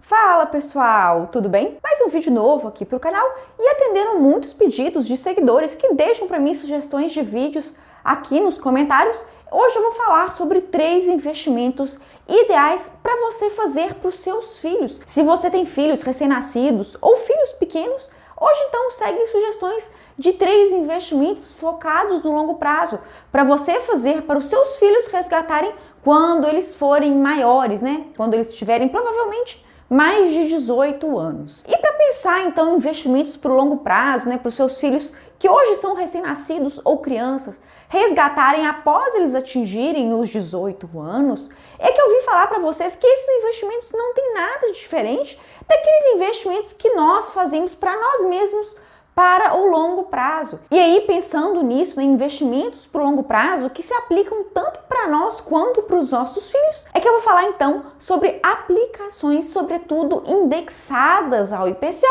Fala pessoal, tudo bem? Mais um vídeo novo aqui para o canal e atendendo muitos pedidos de seguidores que deixam para mim sugestões de vídeos aqui nos comentários. Hoje eu vou falar sobre 3 investimentos ideais para você fazer para os seus filhos. Se você tem filhos recém-nascidos ou filhos pequenos, hoje então segue sugestões de 3 investimentos focados no longo prazo para você fazer para os seus filhos resgatarem quando eles forem maiores, né? Quando eles tiverem provavelmente mais de 18 anos. E para pensar então em investimentos para o longo prazo, né, para os seus filhos que hoje são recém-nascidos ou crianças, resgatarem após eles atingirem os 18 anos, é que eu vim falar para vocês que esses investimentos não têm nada diferente daqueles investimentos que nós fazemos para nós mesmos para o longo prazo. E aí, pensando nisso, em investimentos para o longo prazo que se aplicam tanto para nós quanto para os nossos filhos, é que eu vou falar então sobre aplicações, sobretudo indexadas ao IPCA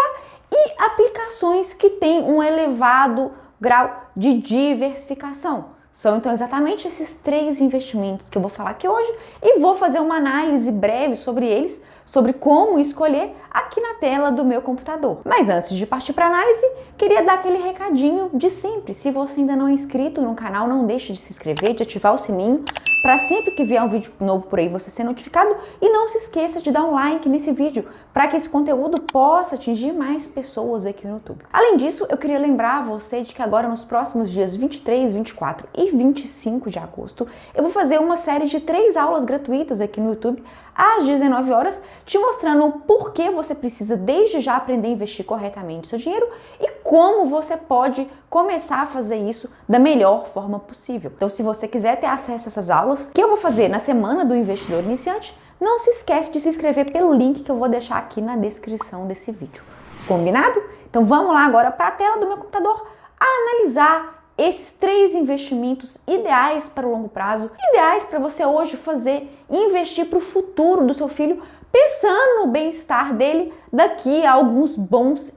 e aplicações que têm um elevado grau de diversificação. São então exatamente esses 3 investimentos que eu vou falar aqui hoje e vou fazer uma análise breve sobre eles, sobre como escolher aqui na tela do meu computador. Mas antes de partir para a análise, queria dar aquele recadinho de sempre. Se você ainda não é inscrito no canal, não deixe de se inscrever, de ativar o sininho, para sempre que vier um vídeo novo por aí você ser notificado. E não se esqueça de dar um like nesse vídeo, para que esse conteúdo possa atingir mais pessoas aqui no YouTube. Além disso, eu queria lembrar você de que agora nos próximos dias 23, 24 e 25 de agosto, eu vou fazer uma série de 3 aulas gratuitas aqui no YouTube, às 19 horas, te mostrando o porquê você precisa desde já aprender a investir corretamente seu dinheiro e como você pode começar a fazer isso da melhor forma possível. Então, se você quiser ter acesso a essas aulas, que eu vou fazer na Semana do Investidor Iniciante, não se esquece de se inscrever pelo link que eu vou deixar aqui na descrição desse vídeo. Combinado? Então vamos lá agora para a tela do meu computador a analisar esses 3 investimentos ideais para o longo prazo, ideais para você hoje fazer e investir para o futuro do seu filho, pensando no bem-estar dele daqui a alguns bons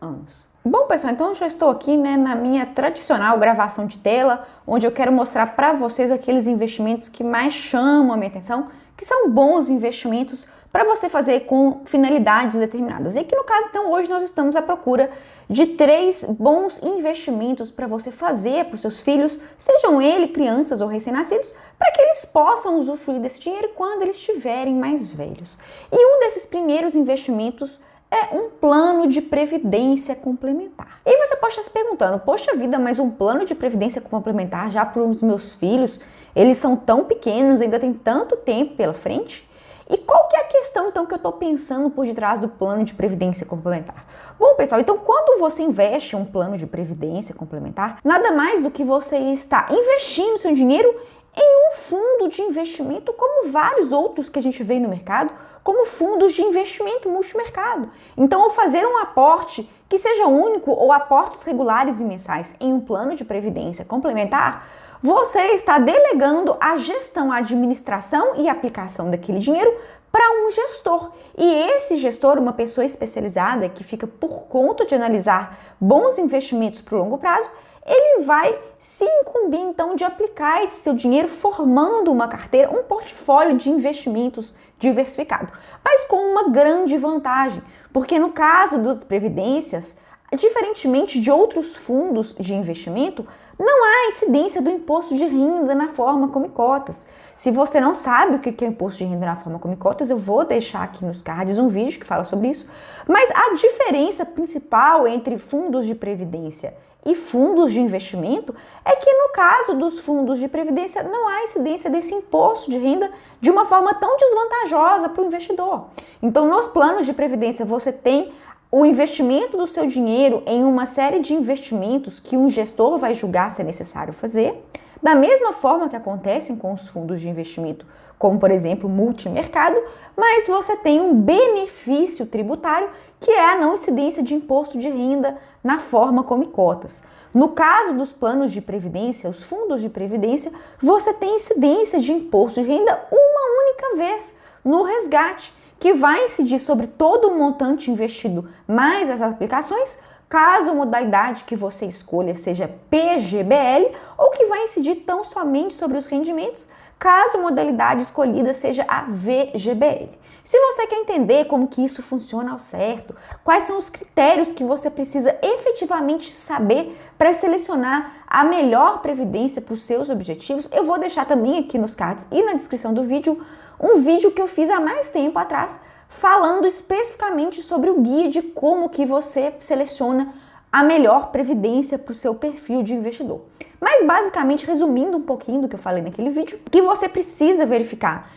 anos. Bom, pessoal, então eu já estou aqui, né, na minha tradicional gravação de tela, onde eu quero mostrar para vocês aqueles investimentos que mais chamam a minha atenção, que são bons investimentos para você fazer com finalidades determinadas. E aqui no caso, então, hoje nós estamos à procura de 3 bons investimentos para você fazer para os seus filhos, sejam eles crianças ou recém-nascidos, para que eles possam usufruir desse dinheiro quando eles estiverem mais velhos. E um desses primeiros investimentos é um plano de previdência complementar. E aí você pode estar se perguntando, poxa vida, mas um plano de previdência complementar já para os meus filhos, eles são tão pequenos, ainda tem tanto tempo pela frente? E qual que é a questão, então, que eu estou pensando por detrás do plano de previdência complementar? Bom, pessoal, então, quando você investe em um plano de previdência complementar, nada mais do que você está investindo seu dinheiro em um fundo de investimento, como vários outros que a gente vê no mercado, como fundos de investimento multimercado. Então, ao fazer um aporte que seja único ou aportes regulares e mensais em um plano de previdência complementar, você está delegando a gestão, a administração e aplicação daquele dinheiro para um gestor. E esse gestor, uma pessoa especializada que fica por conta de analisar bons investimentos para o longo prazo, ele vai se incumbir então de aplicar esse seu dinheiro formando uma carteira, um portfólio de investimentos diversificado. Mas com uma grande vantagem, porque no caso das previdências, diferentemente de outros fundos de investimento, não há incidência do imposto de renda na forma come cotas. Se você não sabe o que é imposto de renda na forma come cotas, eu vou deixar aqui nos cards um vídeo que fala sobre isso. Mas a diferença principal entre fundos de previdência e fundos de investimento é que no caso dos fundos de previdência não há incidência desse imposto de renda de uma forma tão desvantajosa para o investidor. Então, nos planos de previdência você tem o investimento do seu dinheiro em uma série de investimentos que um gestor vai julgar se é necessário fazer, da mesma forma que acontecem com os fundos de investimento, como por exemplo multimercado, mas você tem um benefício tributário que é a não incidência de imposto de renda na forma come cotas. No caso dos planos de previdência, os fundos de previdência, você tem incidência de imposto de renda uma única vez no resgate, que vai incidir sobre todo o montante investido mais as aplicações caso a modalidade que você escolha seja PGBL, ou que vai incidir tão somente sobre os rendimentos, caso a modalidade escolhida seja a VGBL. Se você quer entender como que isso funciona ao certo, quais são os critérios que você precisa efetivamente saber para selecionar a melhor previdência para os seus objetivos, eu vou deixar também aqui nos cards e na descrição do vídeo um vídeo que eu fiz há mais tempo atrás, falando especificamente sobre o guia de como que você seleciona a melhor previdência para o seu perfil de investidor. Mas basicamente, resumindo um pouquinho do que eu falei naquele vídeo, que você precisa verificar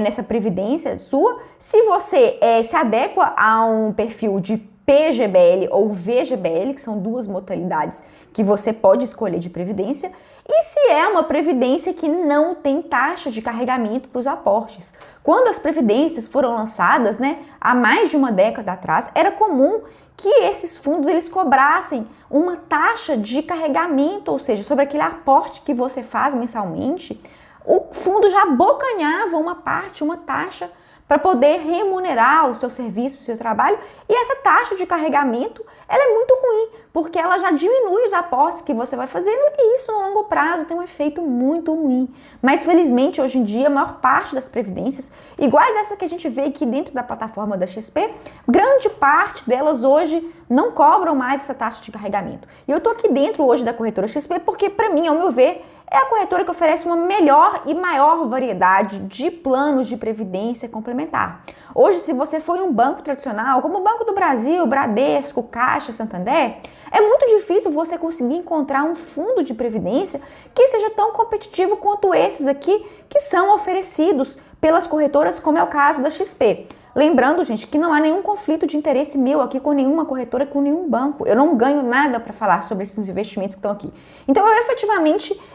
nessa previdência sua, se você se adequa a um perfil de PGBL ou VGBL, que são duas modalidades que você pode escolher de previdência, e se é uma previdência que não tem taxa de carregamento para os aportes. Quando as previdências foram lançadas, há mais de uma década atrás, era comum que esses fundos eles cobrassem uma taxa de carregamento, ou seja, sobre aquele aporte que você faz mensalmente, o fundo já abocanhava uma parte, uma taxa, para poder remunerar o seu serviço, o seu trabalho, e essa taxa de carregamento, ela é muito ruim, porque ela já diminui os aportes que você vai fazendo, e isso no longo prazo tem um efeito muito ruim. Mas felizmente, hoje em dia, a maior parte das previdências, iguais essa que a gente vê aqui dentro da plataforma da XP, grande parte delas hoje não cobram mais essa taxa de carregamento. E eu tô aqui dentro hoje da corretora XP porque, para mim, ao meu ver, é a corretora que oferece uma melhor e maior variedade de planos de previdência complementar. Hoje, se você for em um banco tradicional, como o Banco do Brasil, Bradesco, Caixa, Santander, é muito difícil você conseguir encontrar um fundo de previdência que seja tão competitivo quanto esses aqui, que são oferecidos pelas corretoras, como é o caso da XP. Lembrando, gente, que não há nenhum conflito de interesse meu aqui com nenhuma corretora, com nenhum banco. Eu não ganho nada para falar sobre esses investimentos que estão aqui. Então,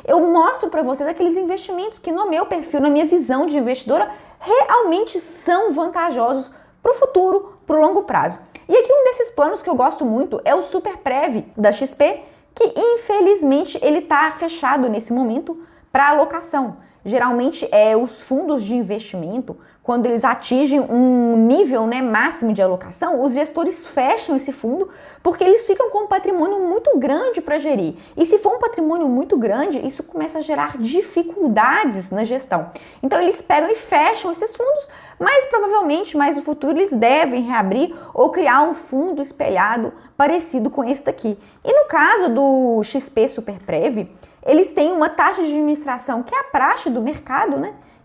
eu mostro para vocês aqueles investimentos que no meu perfil, na minha visão de investidora, realmente são vantajosos para o futuro, para o longo prazo. E aqui um desses planos que eu gosto muito é o Superprev da XP, que infelizmente ele está fechado nesse momento para alocação. Geralmente, os fundos de investimento, quando eles atingem um nível máximo de alocação, os gestores fecham esse fundo porque eles ficam com um patrimônio muito grande para gerir. E se for um patrimônio muito grande, isso começa a gerar dificuldades na gestão. Então, eles pegam e fecham esses fundos, mas provavelmente, mais no futuro, eles devem reabrir ou criar um fundo espelhado parecido com esse daqui. E no caso do XP Superprev, eles têm uma taxa de administração que é a praxe do mercado,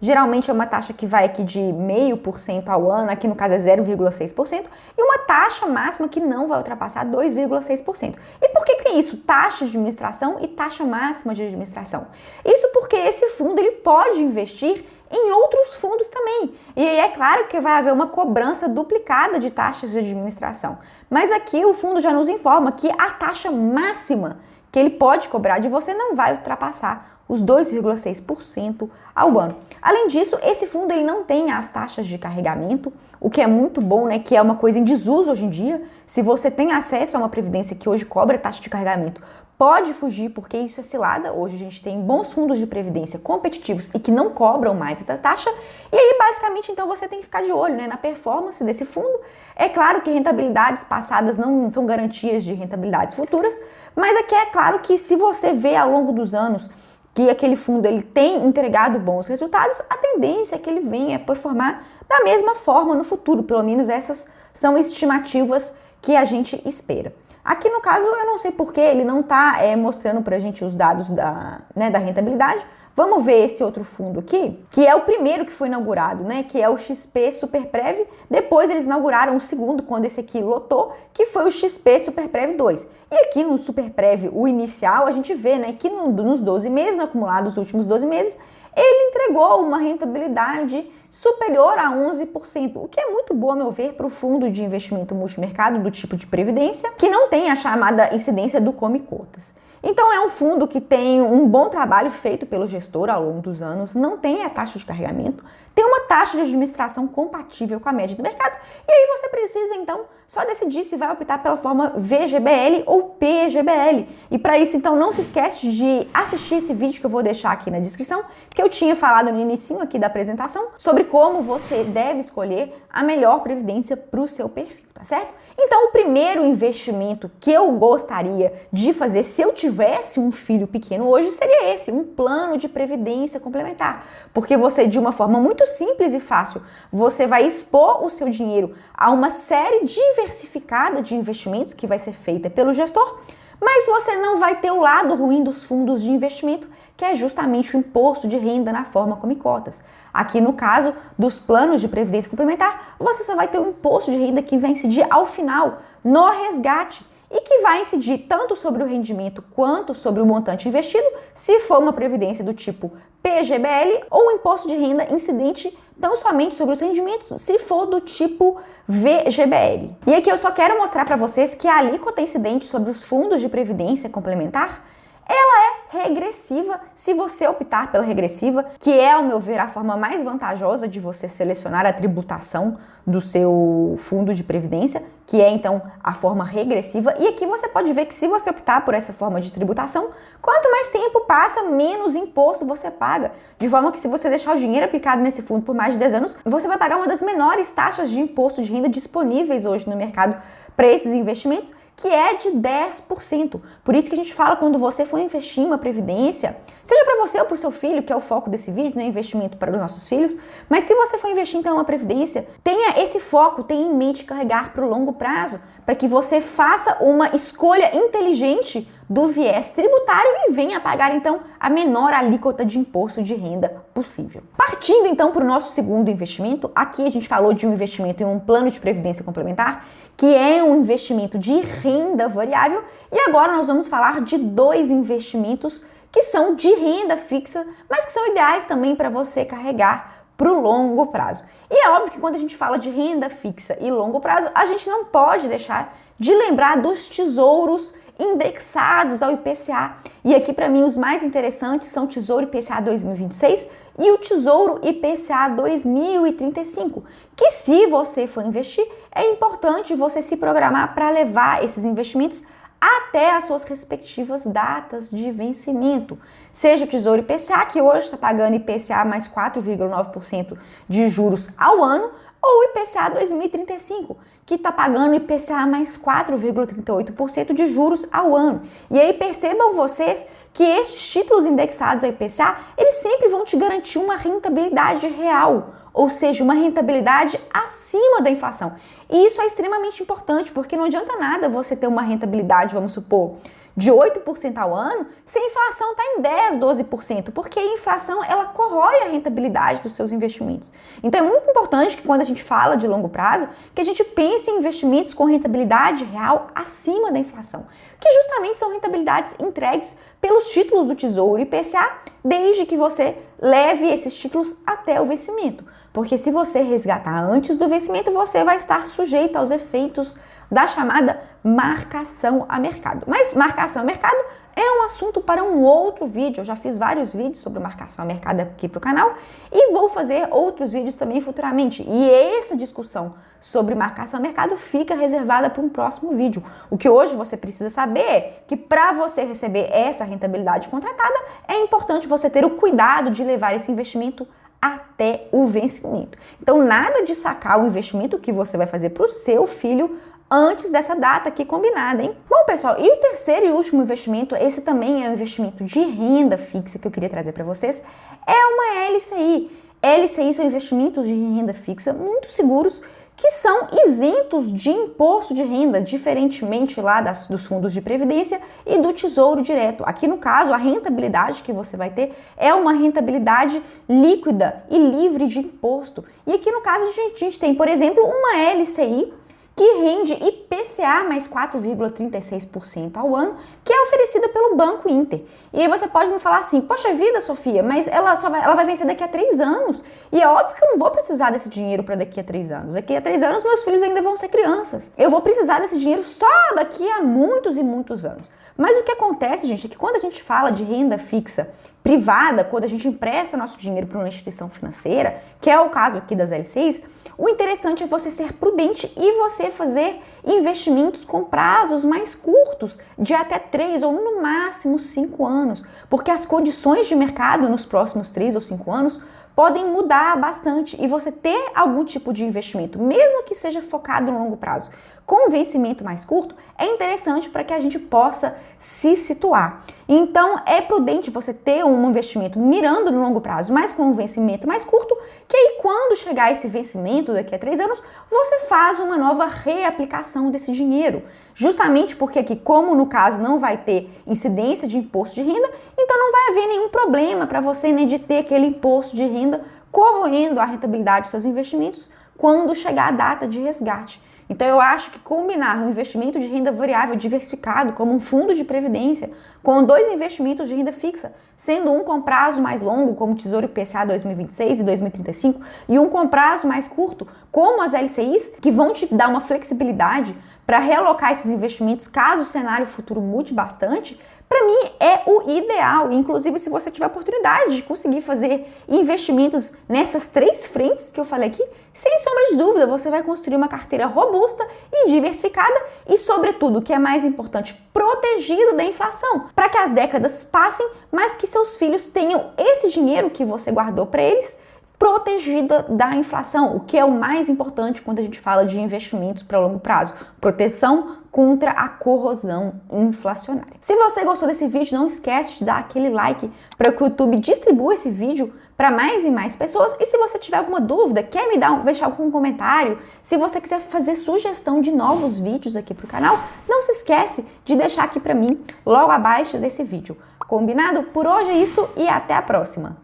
Geralmente é uma taxa que vai aqui de 0,5% ao ano, aqui no caso é 0,6%, e uma taxa máxima que não vai ultrapassar 2,6%. E por que tem isso? Taxa de administração e taxa máxima de administração. Isso porque esse fundo ele pode investir em outros fundos também. E aí é claro que vai haver uma cobrança duplicada de taxas de administração. Mas aqui o fundo já nos informa que a taxa máxima que ele pode cobrar de você não vai ultrapassar os 2,6% ao ano. Além disso, esse fundo ele não tem as taxas de carregamento, o que é muito bom, que é uma coisa em desuso hoje em dia. Se você tem acesso a uma previdência que hoje cobra taxa de carregamento, pode fugir, porque isso é cilada. Hoje a gente tem bons fundos de previdência competitivos e que não cobram mais essa taxa. E aí, basicamente, então você tem que ficar de olho na performance desse fundo. É claro que rentabilidades passadas não são garantias de rentabilidades futuras, mas aqui é claro que se você vê ao longo dos anos que aquele fundo ele tem entregado bons resultados, a tendência é que ele venha performar da mesma forma no futuro. Pelo menos essas são estimativas que a gente espera. Aqui no caso, eu não sei porque ele não está mostrando para a gente os dados da rentabilidade. Vamos ver esse outro fundo aqui, que é o primeiro que foi inaugurado, que é o XP Superprev. Depois eles inauguraram o segundo, quando esse aqui lotou, que foi o XP Superprev 2. E aqui no Superprev, o inicial, a gente vê que nos 12 meses, no acumulado dos últimos 12 meses, ele entregou uma rentabilidade superior a 11%, o que é muito bom, a meu ver, para o fundo de investimento multimercado do tipo de previdência, que não tem a chamada incidência do come cotas. Então é um fundo que tem um bom trabalho feito pelo gestor ao longo dos anos, não tem a taxa de carregamento, tem uma taxa de administração compatível com a média do mercado, e aí você precisa então só decidir se vai optar pela forma VGBL ou PGBL. E para isso então não se esquece de assistir esse vídeo que eu vou deixar aqui na descrição, que eu tinha falado no início aqui da apresentação, sobre como você deve escolher a melhor previdência para o seu perfil. tá certo? Então, o primeiro investimento que eu gostaria de fazer se eu tivesse um filho pequeno hoje seria esse, um plano de previdência complementar. Porque você, de uma forma muito simples e fácil, você vai expor o seu dinheiro a uma série diversificada de investimentos que vai ser feita pelo gestor, mas você não vai ter o lado ruim dos fundos de investimento, que é justamente o imposto de renda na forma como cotas. Aqui no caso dos planos de previdência complementar, você só vai ter o imposto de renda que vai incidir ao final, no resgate, e que vai incidir tanto sobre o rendimento quanto sobre o montante investido, se for uma previdência do tipo PGBL, ou o imposto de renda incidente tão somente sobre os rendimentos, se for do tipo VGBL. E aqui eu só quero mostrar para vocês que a alíquota incidente sobre os fundos de previdência complementar, ela é regressiva se você optar pela regressiva, que é, ao meu ver, a forma mais vantajosa de você selecionar a tributação do seu fundo de previdência, que é, então, a forma regressiva. E aqui você pode ver que se você optar por essa forma de tributação, quanto mais tempo passa, menos imposto você paga. De forma que se você deixar o dinheiro aplicado nesse fundo por mais de 10 anos, você vai pagar uma das menores taxas de imposto de renda disponíveis hoje no mercado para esses investimentos, que é de 10%. Por isso que a gente fala, quando você for investir em uma previdência, seja para você ou para o seu filho, que é o foco desse vídeo, né, investimento para os nossos filhos, mas se você for investir então em uma previdência, tenha esse foco, tenha em mente carregar para o longo prazo, para que você faça uma escolha inteligente do viés tributário e venha pagar então a menor alíquota de imposto de renda possível. Partindo então para o nosso segundo investimento, aqui a gente falou de um investimento em um plano de previdência complementar, que é um investimento de renda variável, e agora nós vamos falar de dois investimentos que são de renda fixa, mas que são ideais também para você carregar para o longo prazo. E é óbvio que quando a gente fala de renda fixa e longo prazo, a gente não pode deixar de lembrar dos tesouros indexados ao IPCA. E aqui para mim os mais interessantes são o Tesouro IPCA 2026 e o Tesouro IPCA 2035, que se você for investir, é importante você se programar para levar esses investimentos até as suas respectivas datas de vencimento. Seja o Tesouro IPCA, que hoje está pagando IPCA mais 4,9% de juros ao ano, ou o IPCA 2035, que está pagando IPCA mais 4,38% de juros ao ano. E aí percebam vocês que esses títulos indexados ao IPCA, eles sempre vão te garantir uma rentabilidade real, ou seja, uma rentabilidade acima da inflação. E isso é extremamente importante, porque não adianta nada você ter uma rentabilidade, vamos supor, de 8% ao ano, se a inflação está em 10%, 12%, porque a inflação ela corrói a rentabilidade dos seus investimentos. Então é muito importante que quando a gente fala de longo prazo, que a gente pense em investimentos com rentabilidade real acima da inflação, que justamente são rentabilidades entregues pelos títulos do Tesouro IPCA, desde que você leve esses títulos até o vencimento. Porque se você resgatar antes do vencimento, você vai estar sujeito aos efeitos da chamada marcação a mercado. Mas marcação a mercado é um assunto para um outro vídeo. Eu já fiz vários vídeos sobre marcação a mercado aqui para o canal e vou fazer outros vídeos também futuramente. E essa discussão sobre marcação a mercado fica reservada para um próximo vídeo. O que hoje você precisa saber é que para você receber essa rentabilidade contratada, é importante você ter o cuidado de levar esse investimento até o vencimento. Então, nada de sacar o investimento que você vai fazer para o seu filho antes dessa data aqui combinada, hein? Bom, pessoal, e o terceiro e último investimento, esse também é um investimento de renda fixa que eu queria trazer para vocês, é uma LCI. LCI são investimentos de renda fixa muito seguros que são isentos de imposto de renda, diferentemente lá dos fundos de previdência e do Tesouro Direto. Aqui no caso, a rentabilidade que você vai ter é uma rentabilidade líquida e livre de imposto. E aqui no caso a gente tem, por exemplo, uma LCI que rende IPCA mais 4,36% ao ano, que é oferecida pelo Banco Inter. E aí você pode me falar assim, poxa vida, Sofia, mas ela vai vencer daqui a 3 anos. E é óbvio que eu não vou precisar desse dinheiro para daqui a 3 anos. Daqui a 3 anos meus filhos ainda vão ser crianças. Eu vou precisar desse dinheiro só daqui a muitos e muitos anos. Mas o que acontece, gente, é que quando a gente fala de renda fixa privada, quando a gente empresta nosso dinheiro para uma instituição financeira, que é o caso aqui das LCIs, o interessante é você ser prudente e você fazer investimentos com prazos mais curtos, de até 3 ou no máximo 5 anos, porque as condições de mercado nos próximos 3 ou 5 anos podem mudar bastante e você ter algum tipo de investimento, mesmo que seja focado no longo prazo, com um vencimento mais curto, é interessante para que a gente possa se situar. Então, é prudente você ter um investimento mirando no longo prazo, mas com um vencimento mais curto, que aí quando chegar esse vencimento daqui a 3 anos, você faz uma nova reaplicação desse dinheiro. Justamente porque aqui, como no caso não vai ter incidência de imposto de renda, então não vai haver nenhum problema para você, né, de ter aquele imposto de renda corroendo a rentabilidade dos seus investimentos quando chegar a data de resgate. Então eu acho que combinar um investimento de renda variável diversificado, como um fundo de previdência, com 2 investimentos de renda fixa, sendo um com prazo mais longo, como o Tesouro IPCA 2026 e 2035, e um com prazo mais curto, como as LCIs, que vão te dar uma flexibilidade para realocar esses investimentos caso o cenário futuro mude bastante, para mim é o ideal. Inclusive, se você tiver a oportunidade de conseguir fazer investimentos nessas 3 frentes que eu falei aqui, sem sombra de dúvida, você vai construir uma carteira robusta e diversificada e, sobretudo, o que é mais importante, protegida da inflação, para que as décadas passem, mas que seus filhos tenham esse dinheiro que você guardou para eles protegida da inflação, o que é o mais importante quando a gente fala de investimentos para longo prazo, proteção contra a corrosão inflacionária. Se você gostou desse vídeo, não esquece de dar aquele like para que o YouTube distribua esse vídeo para mais e mais pessoas. E se você tiver alguma dúvida, quer deixar algum comentário, se você quiser fazer sugestão de novos vídeos aqui para o canal, não se esquece de deixar aqui para mim, logo abaixo desse vídeo. Combinado? Por hoje é isso e até a próxima!